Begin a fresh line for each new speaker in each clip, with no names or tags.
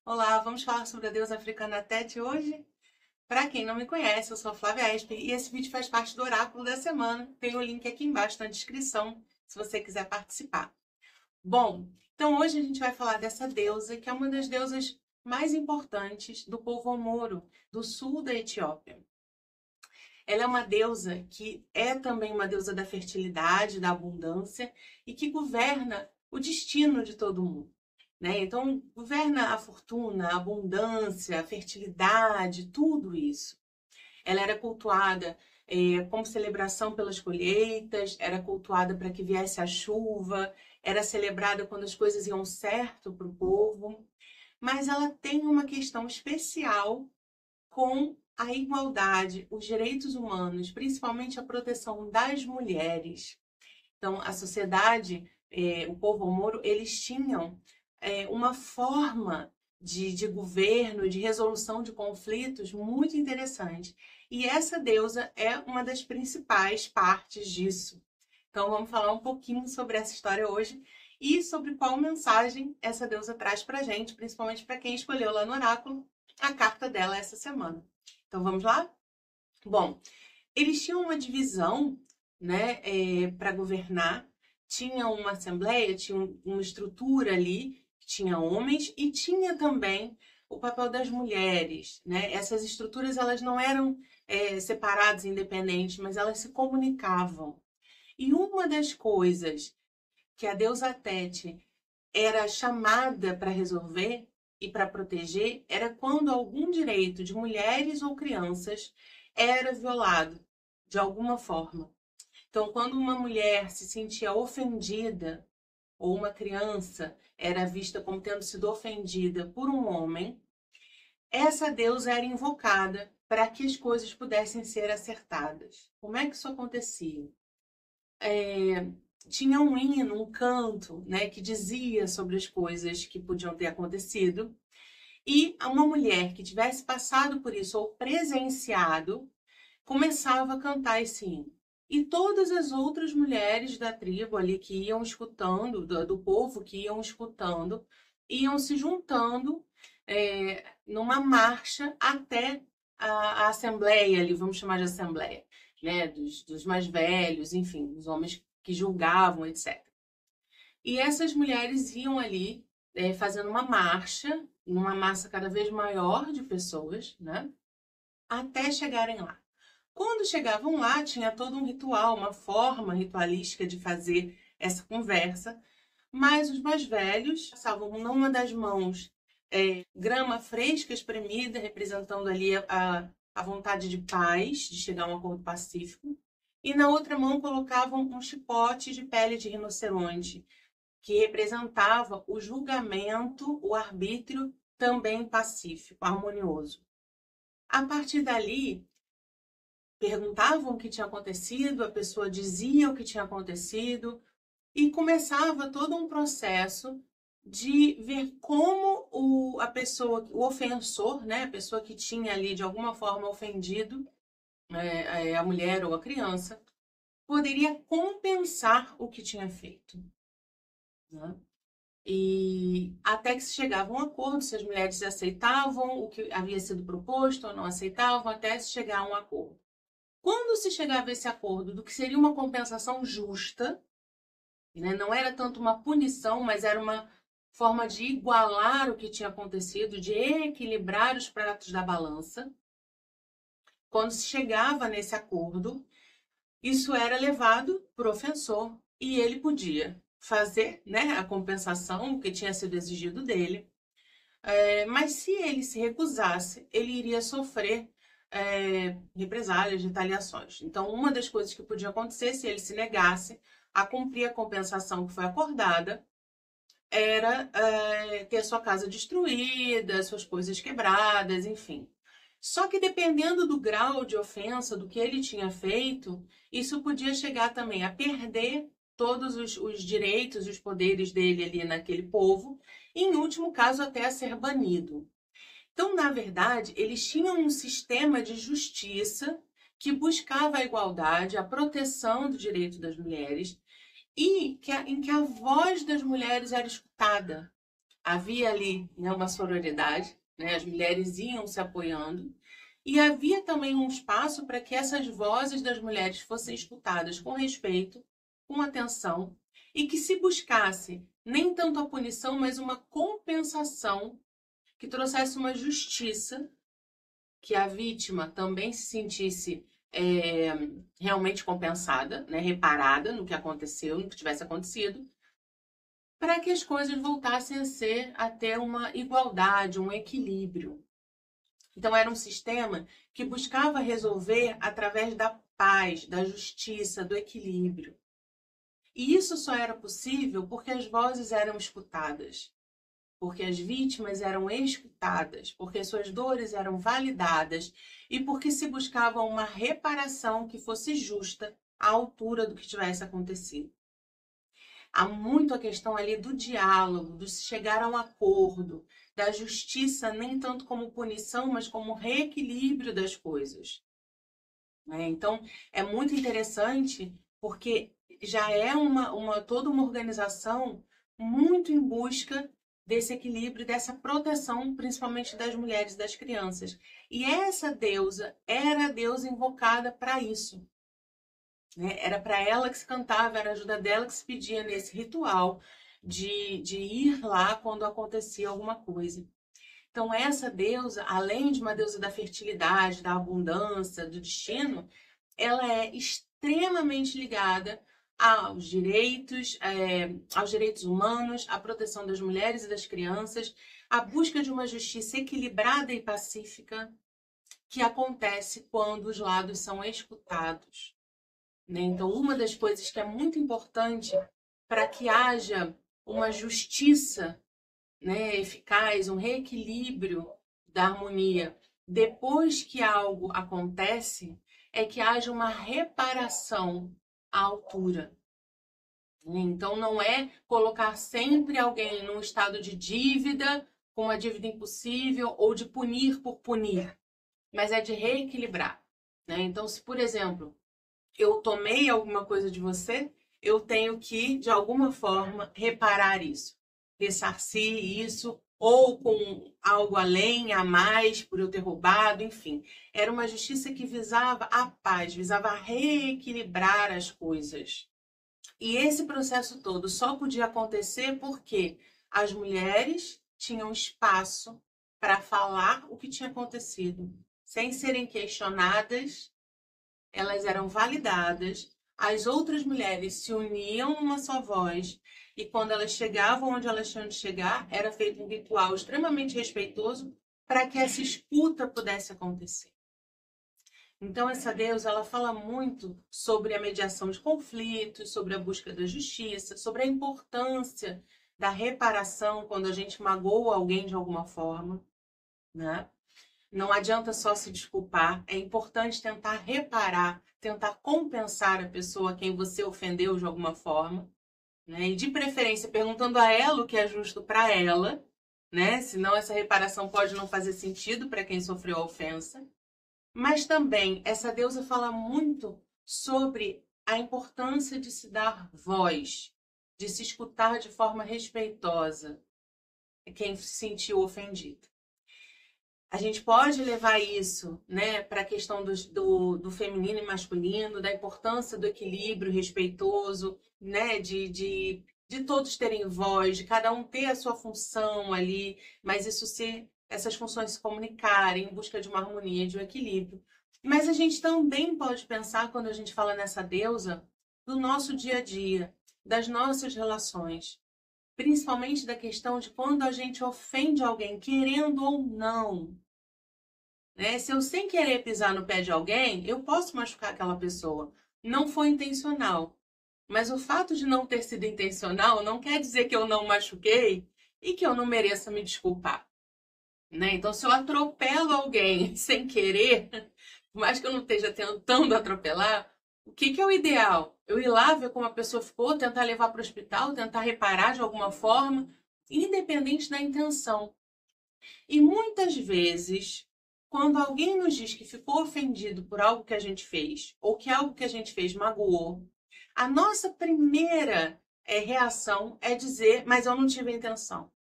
Olá, vamos falar sobre a deusa africana Teti hoje? Para quem não me conhece, eu sou a Flávia Esper e esse vídeo faz parte do oráculo da semana. Tem o link aqui embaixo na descrição, se você quiser participar. Bom, então hoje a gente vai falar dessa deusa, que é uma das deusas mais importantes do povo Moro, do sul da Etiópia. Ela é uma deusa que é também uma deusa da fertilidade, da abundância e que governa o destino de todo mundo. Né? Então, governa a fortuna, a abundância, a fertilidade, tudo isso. Ela era cultuada como celebração pelas colheitas, era cultuada para que viesse a chuva, era celebrada quando as coisas iam certo para o povo. Mas ela tem uma questão especial com a igualdade, os direitos humanos, principalmente a proteção das mulheres. Então, a sociedade, o povo moro, eles tinham uma forma de governo, de resolução de conflitos muito interessante. E essa deusa é uma das principais partes disso. Então, vamos falar um pouquinho sobre essa história hoje e sobre qual mensagem essa deusa traz para a gente, principalmente para quem escolheu lá no oráculo a carta dela essa semana. Então, vamos lá? Bom, eles tinham uma divisão, né, para governar, tinha uma assembleia, tinha uma estrutura ali, que tinha homens e tinha também o papel das mulheres, né? Essas estruturas elas não eram separadas, independentes, mas elas se comunicavam. E uma das coisas que a deusa Tete era chamada para resolver e para proteger era quando algum direito de mulheres ou crianças era violado de alguma forma. Então, quando uma mulher se sentia ofendida ou uma criança era vista como tendo sido ofendida por um homem, essa deusa era invocada para que as coisas pudessem ser acertadas. Como é que isso acontecia? Tinha um hino, um canto, né, que dizia sobre as coisas que podiam ter acontecido. E uma mulher que tivesse passado por isso ou presenciado começava a cantar esse hino. E todas as outras mulheres da tribo ali que iam escutando, do povo que iam escutando, iam se juntando numa marcha até a assembleia ali, vamos chamar de assembleia, né, dos mais velhos, enfim, dos homens que julgavam, etc. E essas mulheres iam ali fazendo uma marcha, numa massa cada vez maior de pessoas, né, até chegarem lá. Quando chegavam lá, tinha todo um ritual, uma forma ritualística de fazer essa conversa, mas os mais velhos passavam numa das mãos grama fresca espremida, representando ali a vontade de paz, de chegar a um acordo pacífico, e na outra mão colocavam um chicote de pele de rinoceronte, que representava o julgamento, o arbítrio também pacífico, harmonioso. A partir dali, perguntavam o que tinha acontecido, a pessoa dizia o que tinha acontecido e começava todo um processo de ver como a pessoa, o ofensor, né, a pessoa que tinha ali de alguma forma ofendido a mulher ou a criança, poderia compensar o que tinha feito. Né? E até que se chegava a um acordo, se as mulheres aceitavam o que havia sido proposto ou não aceitavam, até se chegar a um acordo. Quando se chegava a esse acordo do que seria uma compensação justa, né, não era tanto uma punição, mas era uma forma de igualar o que tinha acontecido, de equilibrar os pratos da balança. Quando se chegava nesse acordo, isso era levado para o ofensor e ele podia fazer, né, a compensação que tinha sido exigido dele. Mas se ele se recusasse, ele iria sofrer represálias, retaliações. Então, uma das coisas que podia acontecer, se ele se negasse a cumprir a compensação que foi acordada, era ter sua casa destruída, suas coisas quebradas, enfim. Só que dependendo do grau de ofensa, do que ele tinha feito, isso podia chegar também a perder todos os direitos e os poderes dele ali naquele povo, e em último caso até a ser banido. Então, na verdade, eles tinham um sistema de justiça que buscava a igualdade, a proteção do direito das mulheres e em que a voz das mulheres era escutada. havia ali, né, uma sororidade, né, as mulheres iam se apoiando, e havia também um espaço para que essas vozes das mulheres fossem escutadas com respeito, com atenção, e que se buscasse nem tanto a punição, mas uma compensação que trouxesse uma justiça, que a vítima também se sentisse realmente compensada, né, reparada no que aconteceu, no que tivesse acontecido, para que as coisas voltassem a ter uma igualdade, um equilíbrio. Então, era um sistema que buscava resolver através da paz, da justiça, do equilíbrio. E isso só era possível porque as vozes eram escutadas, porque as vítimas eram escutadas, porque suas dores eram validadas e porque se buscava uma reparação que fosse justa à altura do que tivesse acontecido. Há muito a questão ali do diálogo, do chegar a um acordo, da justiça nem tanto como punição, mas como reequilíbrio das coisas. Então, é muito interessante porque já é toda uma organização muito em busca desse equilíbrio, dessa proteção, principalmente das mulheres e das crianças. E essa deusa era a deusa invocada para isso. Era para ela que se cantava, era a ajuda dela que se pedia nesse ritual de ir lá quando acontecia alguma coisa. Então, essa deusa, além de uma deusa da fertilidade, da abundância, do destino, ela é extremamente ligada aos direitos humanos, à proteção das mulheres e das crianças, à busca de uma justiça equilibrada e pacífica que acontece quando os lados são escutados. Então, uma das coisas que é muito importante para que haja uma justiça, eficaz, um reequilíbrio da harmonia, depois que algo acontece, é que haja uma reparação à altura. Então, não é colocar sempre alguém num estado de dívida, com uma dívida impossível, ou de punir por punir, mas é de reequilibrar. Então, se, por exemplo, eu tomei alguma coisa de você, eu tenho que, de alguma forma, reparar isso, ressarcir isso, ou com algo além, a mais, por eu ter roubado, enfim. Era uma justiça que visava a paz, visava reequilibrar as coisas. E esse processo todo só podia acontecer porque as mulheres tinham espaço para falar o que tinha acontecido, sem serem questionadas. Elas eram validadas, as outras mulheres se uniam numa só voz e quando elas chegavam onde elas tinham de chegar, era feito um ritual extremamente respeitoso para que essa escuta pudesse acontecer. Então, essa deusa, ela fala muito sobre a mediação de conflitos, sobre a busca da justiça, sobre a importância da reparação quando a gente magoa alguém de alguma forma, né? Não adianta só se desculpar, é importante tentar reparar, tentar compensar a pessoa a quem você ofendeu de alguma forma, E de preferência perguntando a ela o que é justo para ela, Senão essa reparação pode não fazer sentido para quem sofreu a ofensa. Mas também essa deusa fala muito sobre a importância de se dar voz, de se escutar de forma respeitosa quem se sentiu ofendido. A gente pode levar isso, para a questão do feminino e masculino, da importância do equilíbrio respeitoso, de todos terem voz, de cada um ter a sua função ali, mas essas funções se comunicarem em busca de uma harmonia, de um equilíbrio. Mas a gente também pode pensar, quando a gente fala nessa deusa, do nosso dia a dia, das nossas relações. Principalmente da questão de quando a gente ofende alguém, querendo ou não. Se eu sem querer pisar no pé de alguém, eu posso machucar aquela pessoa. Não foi intencional. Mas o fato de não ter sido intencional não quer dizer que eu não machuquei e que eu não mereça me desculpar. Então, se eu atropelo alguém sem querer, por mais que eu não esteja tentando atropelar, o que é o ideal? Eu ir lá ver como a pessoa ficou, tentar levar para o hospital, tentar reparar de alguma forma, independente da intenção. E muitas vezes, quando alguém nos diz que ficou ofendido por algo que a gente fez, ou que algo que a gente fez magoou, a nossa primeira reação é dizer, mas eu não tive a intenção.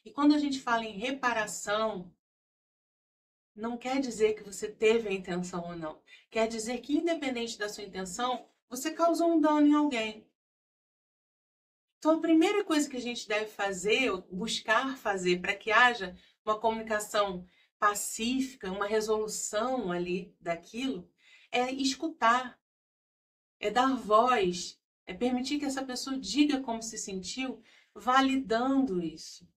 E quando a gente fala em reparação, não quer dizer que você teve a intenção ou não. Quer dizer que, independente da sua intenção, você causou um dano em alguém. Então, a primeira coisa que a gente deve fazer, ou buscar fazer, para que haja uma comunicação pacífica, uma resolução ali daquilo, é escutar, é dar voz, é permitir que essa pessoa diga como se sentiu, validando isso.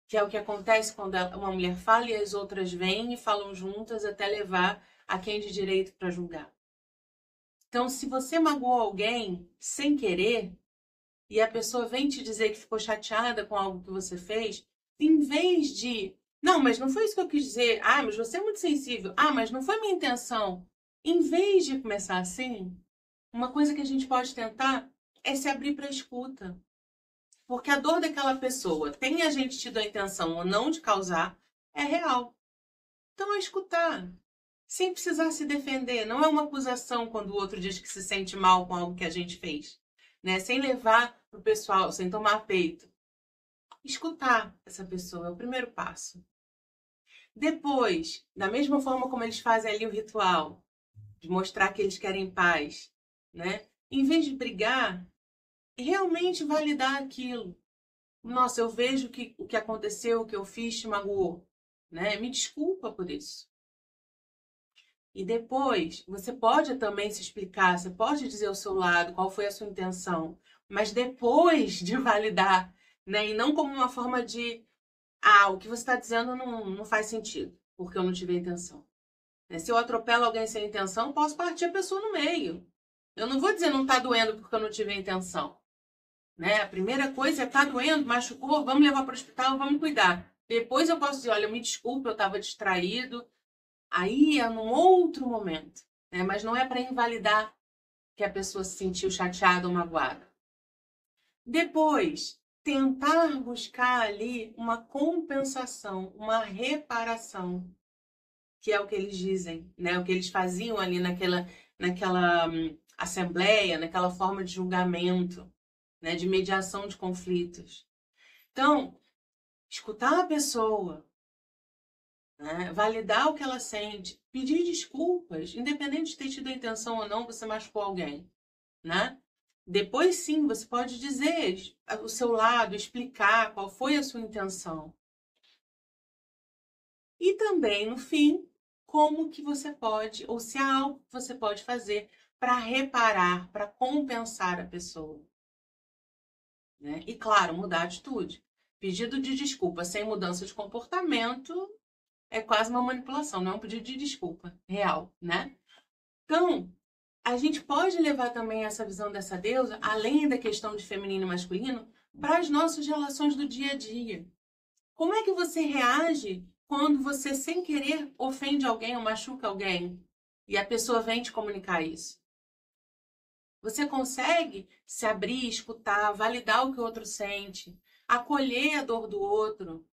Que é o que acontece quando uma mulher fala e as outras vêm e falam juntas até levar a quem de direito para julgar. Então, se você magoou alguém sem querer e a pessoa vem te dizer que ficou chateada com algo que você fez, em vez de, não, mas não foi isso que eu quis dizer, ah, mas você é muito sensível, ah, mas não foi minha intenção. Em vez de começar assim, uma coisa que a gente pode tentar é se abrir para a escuta. Porque a dor daquela pessoa, tenha a gente tido a intenção ou não de causar, é real. Então é escutar, sem precisar se defender. Não é uma acusação quando o outro diz que se sente mal com algo que a gente fez. Né? Sem levar pro pessoal, sem tomar peito. Escutar essa pessoa é o primeiro passo. Depois, da mesma forma como eles fazem ali o ritual, de mostrar que eles querem paz, né? Em vez de brigar, realmente validar aquilo. Nossa, eu vejo que o que aconteceu, o que eu fiz te magoou, né? Me desculpa por isso. E depois, você pode também se explicar, você pode dizer ao seu lado qual foi a sua intenção, mas depois de validar, né? E não como uma forma de, ah, o que você está dizendo não faz sentido, porque eu não tive a intenção. Se eu atropelo alguém sem intenção, posso partir a pessoa no meio. Eu não vou dizer não está doendo porque eu não tive a intenção. Né? A primeira coisa é tá doendo, machucou, vamos levar para o hospital, vamos cuidar. Depois eu posso dizer, olha, me desculpe, eu estava distraído. Aí é num outro momento, né? Mas não é para invalidar que a pessoa se sentiu chateada ou magoada. Depois, tentar buscar ali uma compensação, uma reparação, que é o que eles dizem, né? O que eles faziam ali naquela assembleia, naquela forma de julgamento, né? De mediação de conflitos. Então, escutar a pessoa, né? Validar o que ela sente, pedir desculpas, independente de ter tido a intenção ou não, você machucou alguém, né? Depois sim, você pode dizer o seu lado, explicar qual foi a sua intenção. E também, no fim, como que você pode, ou se há algo que você pode fazer para reparar, para compensar a pessoa. Né? E claro, mudar a atitude. Pedido de desculpa sem mudança de comportamento é quase uma manipulação, não é um pedido de desculpa real, né? Então, a gente pode levar também essa visão dessa deusa, além da questão de feminino e masculino, para as nossas relações do dia a dia. Como é que você reage quando você, sem querer, ofende alguém ou machuca alguém e a pessoa vem te comunicar isso? Você consegue se abrir, escutar, validar o que o outro sente, acolher a dor do outro,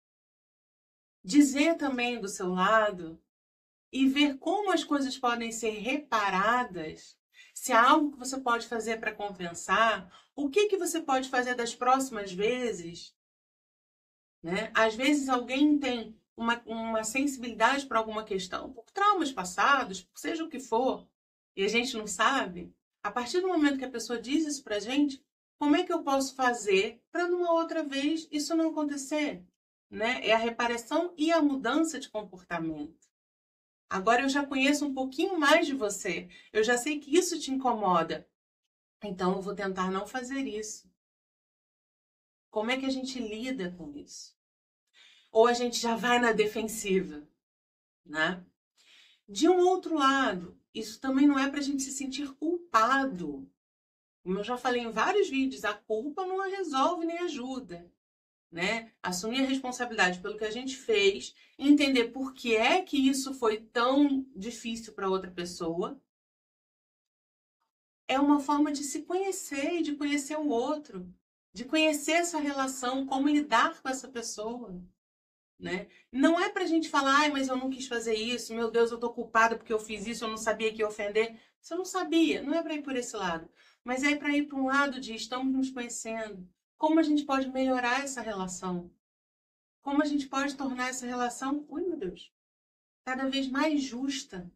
dizer também do seu lado e ver como as coisas podem ser reparadas, se há algo que você pode fazer para compensar, o que você pode fazer das próximas vezes, né? Às vezes alguém tem uma sensibilidade para alguma questão, por traumas passados, por seja o que for, e a gente não sabe. A partir do momento que a pessoa diz isso pra gente, como é que eu posso fazer para numa outra vez isso não acontecer? Né? É a reparação e a mudança de comportamento. Agora eu já conheço um pouquinho mais de você. Eu já sei que isso te incomoda. Então eu vou tentar não fazer isso. Como é que a gente lida com isso? Ou a gente já vai na defensiva, né? De um outro lado, isso também não é para a gente se sentir culpado. Como eu já falei em vários vídeos, a culpa não a resolve nem ajuda. Né? Assumir a responsabilidade pelo que a gente fez, entender por que é que isso foi tão difícil para outra pessoa, é uma forma de se conhecer e de conhecer o outro, de conhecer essa relação, como lidar com essa pessoa. Né? Não é pra gente falar, ai, mas eu não quis fazer isso, meu Deus, eu tô culpada porque eu fiz isso, eu não sabia que ia ofender. Você não sabia, não é para ir por esse lado. Mas é para ir para um lado de estamos nos conhecendo. Como a gente pode melhorar essa relação? como a gente pode tornar essa relação, ui meu Deus, cada vez mais justa.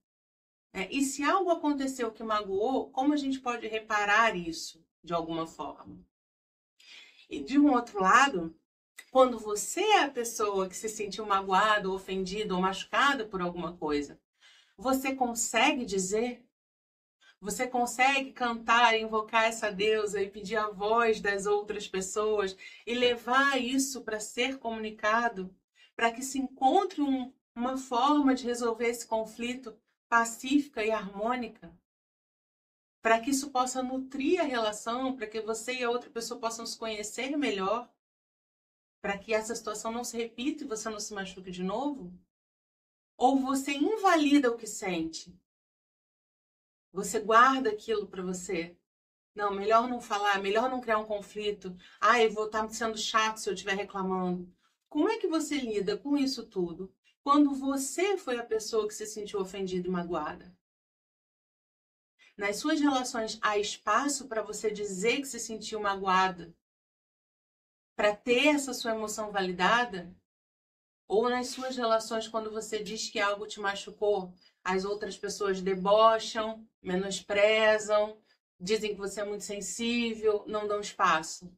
E se algo aconteceu que magoou, como a gente pode reparar isso de alguma forma? E de um outro lado, quando você é a pessoa que se sentiu magoado, ofendido ou machucado por alguma coisa, você consegue dizer? Você consegue cantar, invocar essa deusa e pedir a voz das outras pessoas e levar isso para ser comunicado, para que se encontre uma forma de resolver esse conflito pacífica e harmônica? Para que isso possa nutrir a relação, para que você e a outra pessoa possam se conhecer melhor, para que essa situação não se repita e você não se machuque de novo? Ou você invalida o que sente? Você guarda aquilo para você? Não, melhor não falar, melhor não criar um conflito. Ah, eu vou estar sendo chato se eu estiver reclamando. Como é que você lida com isso tudo quando você foi a pessoa que se sentiu ofendida e magoada? Nas suas relações, há espaço para você dizer que se sentiu magoada? Para ter essa sua emoção validada? Ou nas suas relações, quando você diz que algo te machucou, as outras pessoas debocham, menosprezam, dizem que você é muito sensível, não dão espaço?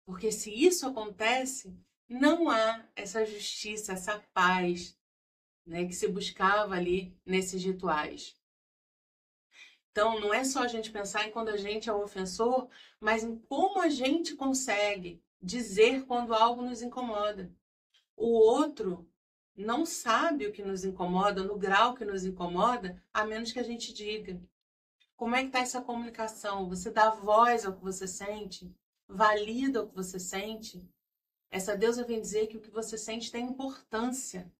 Porque se isso acontece, não há essa justiça, essa paz, né, que se buscava ali nesses rituais. Então, não é só a gente pensar em quando a gente é o ofensor, mas em como a gente consegue dizer quando algo nos incomoda. O outro não sabe o que nos incomoda, no grau que nos incomoda, a menos que a gente diga. Como é que está essa comunicação? Você dá voz ao que você sente? Valida o que você sente? Essa deusa vem dizer que o que você sente tem importância.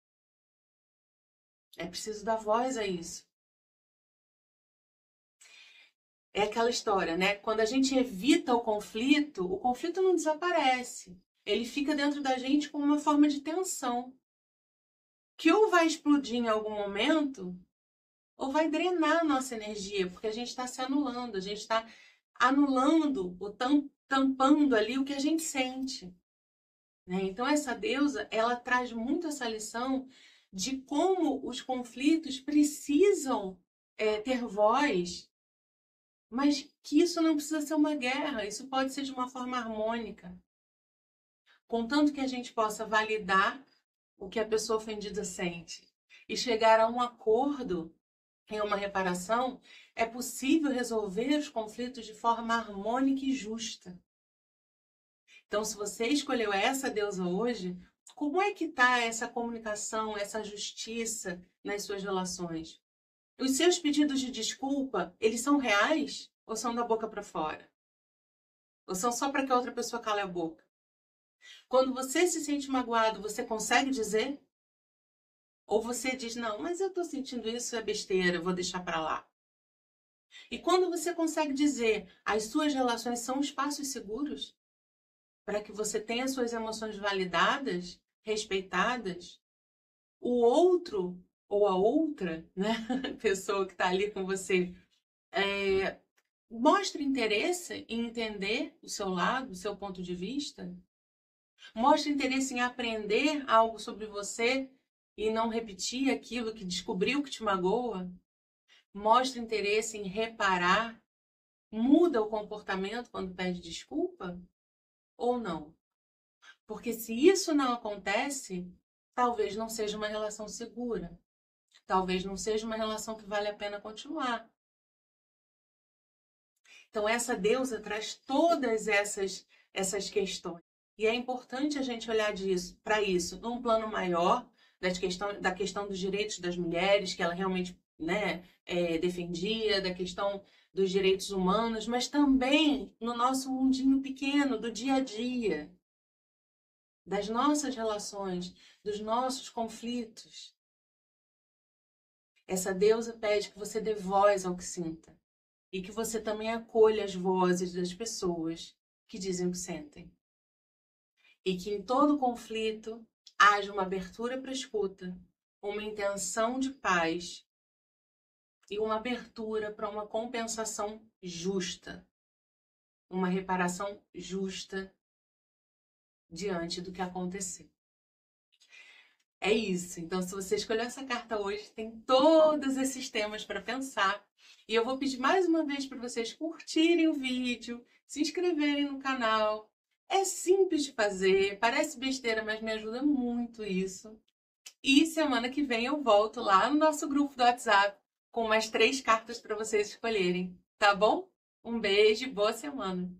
É preciso dar voz a isso. É aquela história, né? Quando a gente evita o conflito não desaparece. Ele fica dentro da gente como uma forma de tensão, que ou vai explodir em algum momento, ou vai drenar a nossa energia, porque a gente está se anulando, a gente está anulando, ou tampando ali o que a gente sente. Né? Então, essa deusa, ela traz muito essa lição de como os conflitos precisam ter voz, mas que isso não precisa ser uma guerra, isso pode ser de uma forma harmônica. Contanto que a gente possa validar o que a pessoa ofendida sente e chegar a um acordo em uma reparação, é possível resolver os conflitos de forma harmônica e justa. Então, se você escolheu essa deusa hoje, como é que está essa comunicação, essa justiça nas suas relações? Os seus pedidos de desculpa, eles são reais ou são da boca para fora? Ou são só para que a outra pessoa cale a boca? Quando você se sente magoado, você consegue dizer? Ou você diz, não, mas eu estou sentindo isso, é besteira, vou deixar para lá. E quando você consegue dizer, as suas relações são espaços seguros para que você tenha suas emoções validadas, respeitadas, o outro ou a outra, né, pessoa que está ali com você, mostra interesse em entender o seu lado, o seu ponto de vista, mostra interesse em aprender algo sobre você e não repetir aquilo que descobriu que te magoa, mostra interesse em reparar, muda o comportamento quando pede desculpa ou não? Porque se isso não acontece, talvez não seja uma relação segura. Talvez não seja uma relação que vale a pena continuar. Então, essa deusa traz todas essas questões. E é importante a gente olhar para isso num plano maior, da questão dos direitos das mulheres, que ela realmente, né, defendia, da questão dos direitos humanos, mas também no nosso mundinho pequeno, do dia a dia, das nossas relações, dos nossos conflitos. Essa deusa pede que você dê voz ao que sinta e que você também acolha as vozes das pessoas que dizem o que sentem. E que em todo conflito haja uma abertura para escuta, uma intenção de paz e uma abertura para uma compensação justa, uma reparação justa diante do que aconteceu. É isso. Então, se você escolheu essa carta hoje, tem todos esses temas para pensar. E eu vou pedir mais uma vez para vocês curtirem o vídeo, se inscreverem no canal. É simples de fazer, parece besteira, mas me ajuda muito isso. E semana que vem eu volto lá no nosso grupo do WhatsApp com mais 3 cartas para vocês escolherem, tá bom? Um beijo e boa semana!